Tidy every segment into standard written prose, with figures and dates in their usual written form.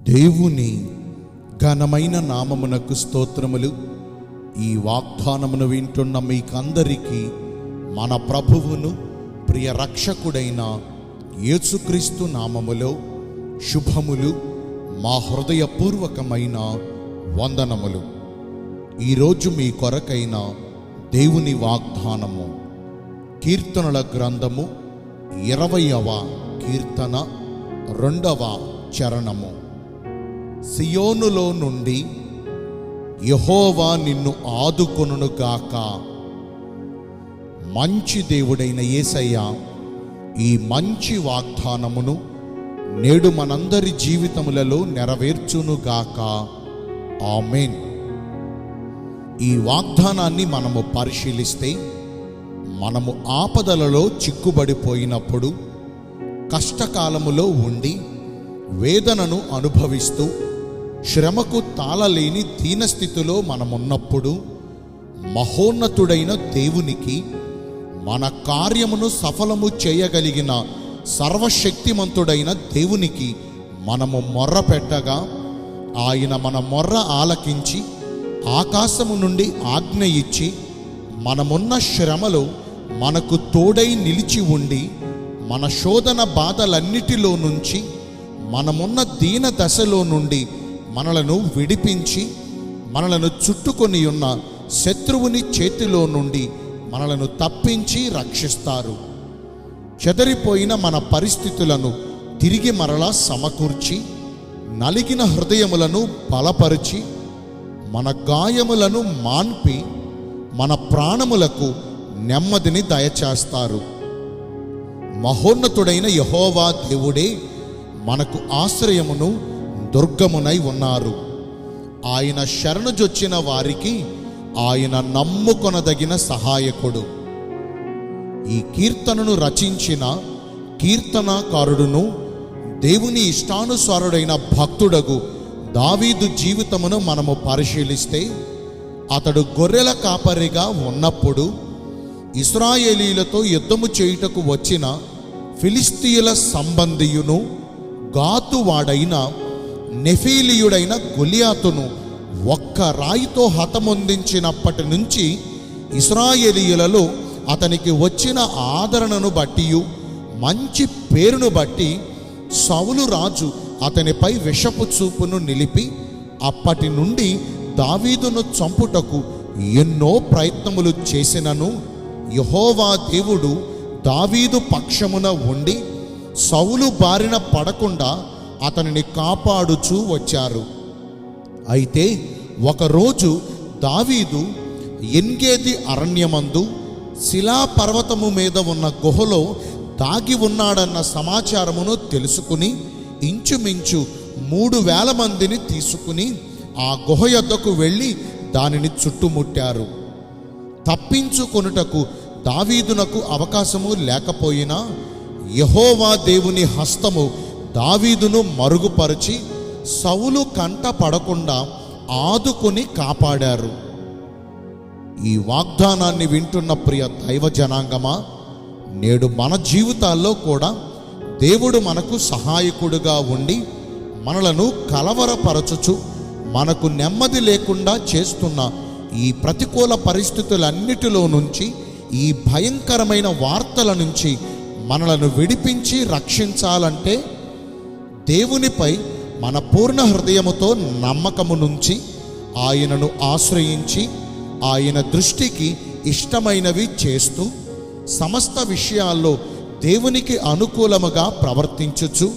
దేవుని ఘనమైన నామమునకు స్తోత్రములు. ఈ వాగ్దానమును వింటున్న మీకందరికీ మన ప్రభువును ప్రియ రక్షకుడైన యేసుక్రీస్తు నామములో శుభములు, మా హృదయపూర్వకమైన వందనములు. ఈరోజు మీ కొరకైన దేవుని వాగ్దానము కీర్తనల గ్రంథము 20వ కీర్తన 2వ చరణము. సియోనులో నుండి యెహోవా నిన్ను ఆదుకొనుగాక. మంచి దేవుడైన యేసయ్య ఈ మంచి వాగ్దానమును నేడు మనందరి జీవితములలో నెరవేర్చునుగాక. ఆమేన్. ఈ వాగ్దానాన్ని మనము పరిశీలిస్తే, మనము ఆపదలలో చిక్కుబడిపోయినప్పుడు, కష్టకాలములో ఉండి వేదనను అనుభవిస్తూ శ్రమకు తాళలేని దీనస్థితిలో మనమున్నప్పుడు, మహోన్నతుడైన దేవునికి మన కార్యమును సఫలము చేయగలిగిన సర్వశక్తిమంతుడైన దేవునికి మనము మొర్ర పెట్టగా, ఆయన మన మొర్ర ఆలకించి ఆకాశము నుండి ఆజ్ఞ ఇచ్చి మనమున్న శ్రమలో మనకు తోడై నిలిచి ఉండి, మన శోధన బాధలన్నిటిలో నుంచి, మనమున్న దీన దశలో నుండి మనలను విడిపించి, మనలను చుట్టుకొని ఉన్న శత్రువుని చేతిలో నుండి మనలను తప్పించి రక్షిస్తారు. చెదరిపోయిన మన పరిస్థితులను తిరిగి మరలా సమకూర్చి, నలిగిన హృదయములను బలపరిచి, మన గాయములను మాన్పి, మన ప్రాణములకు నెమ్మదిని దయచేస్తారు. మహోన్నతుడైన యెహోవా దేవుడే మనకు ఆశ్రయమును దుర్గమునై ఉన్నారు. ఆయన శరణుజొచ్చిన వారికి ఆయన నమ్ముకొనదగిన సహాయకుడు. ఈ కీర్తనను రచించిన కీర్తనాకారుడును దేవుని ఇష్టానుసారుడైన భక్తుడగు దావీదు జీవితమును మనము పరిశీలిస్తే, అతడు గొర్రెల కాపరిగా ఉన్నప్పుడు ఇశ్రాయేలీలతో యుద్ధము చేయుటకు వచ్చిన ఫిలిస్తీయుల సంబంధియును గాతువాడైన నెఫీలీయుడైన గొలియాతును ఒక్క రాయితో హతమొందించినప్పటి నుంచి ఇశ్రాయేలీయులలో అతనికి వచ్చిన ఆదరణను బట్టి, మంచి పేరును బట్టి సౌలు రాజు అతనిపై విషపు చూపును నిలిపి, అప్పటి నుండి దావీదును చంపుటకు ఎన్నో ప్రయత్నములు చేసినను యెహోవా దేవుడు దావీదు పక్షమున ఉండి సౌలు బారిన పడకుండా అతనిని కాపాడుచూ వచ్చారు. అయితే ఒకరోజు దావీదు ఎన్గేది అరణ్యమందు శిలాపర్వతము మీద ఉన్న గుహలో దాగి ఉన్నాడన్న సమాచారమును తెలుసుకుని, ఇంచుమించు 3000 మందిని తీసుకుని ఆ గుహ యొద్దకు వెళ్ళి దానిని చుట్టుముట్టారు. తప్పించుకొనుటకు దావీదునకు అవకాశము లేకపోయినా, యెహోవా దేవుని హస్తము దావీదును మరుగుపరిచి సౌలు కంట పడకుండా ఆదుకొని కాపాడారు. ఈ వాగ్దానాన్ని వింటున్న ప్రియ దైవ జనాంగమా, నేడు మన జీవితాల్లో కూడా దేవుడు మనకు సహాయకుడుగా ఉండి మనలను కలవరపరచుచు మనకు నెమ్మది లేకుండా చేస్తున్న ఈ ప్రతికూల పరిస్థితులన్నిటిలో నుంచి, ఈ భయంకరమైన వార్తల నుంచి మనలను విడిపించి రక్షించాలంటే, దేవునిపై మన పూర్ణ హృదయముతో నమ్మకము నుంచి ఆయనను ఆశ్రయించి, ఆయన దృష్టికి ఇష్టమైనవి చేస్తూ, సమస్త విషయాల్లో దేవునికి అనుకూలముగా ప్రవర్తించుచు,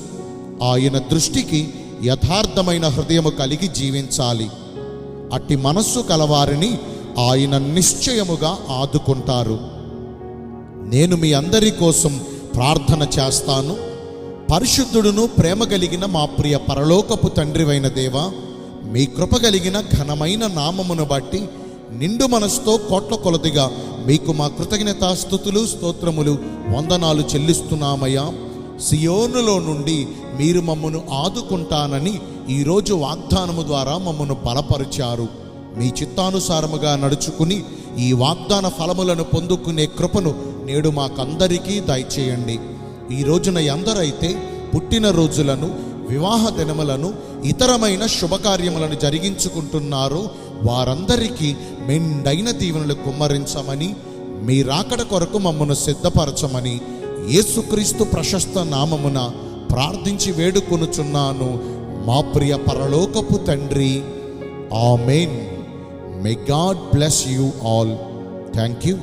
ఆయన దృష్టికి యథార్థమైన హృదయము కలిగి జీవించాలి. అట్టి మనస్సు కలవారిని ఆయన నిశ్చయముగా ఆదుకుంటారు. నేను మీ అందరి కోసం ప్రార్థన చేస్తాను. పరిశుద్ధుడును ప్రేమ కలిగిన మా ప్రియ పరలోకపు తండ్రివైన దేవా, మీ కృప కలిగిన ఘనమైన నామమును బట్టి నిండు మనసుతో కోట్ల కొలదిగా మీకు మా కృతజ్ఞతాస్తుతులు, స్తోత్రములు, వందనాలు చెల్లిస్తున్నామయ్యా. సియోనులో నుండి మీరు మమ్మను ఆదుకుంటానని ఈరోజు వాగ్దానము ద్వారా మమ్మను బలపరిచారు. మీ చిత్తానుసారముగా నడుచుకుని ఈ వాగ్దాన ఫలములను పొందుకునే కృపను నేడు మాకందరికీ దయచేయండి. ఈ రోజున ఎందరైతే పుట్టినరోజులను, వివాహ దినములను ఇతరమైన శుభకార్యములను జరిగించుకుంటున్నారో వారందరికీ మెండైన దీవెనలు కుమ్మరించమని, మీ రాకడ కొరకు మమ్మను సిద్ధపరచమని యేసుక్రీస్తు ప్రశస్త నామమున ప్రార్థించి వేడుకొనుచున్నాను మా ప్రియ పరలోకపు తండ్రి. Amen. May God bless you all. Thank you.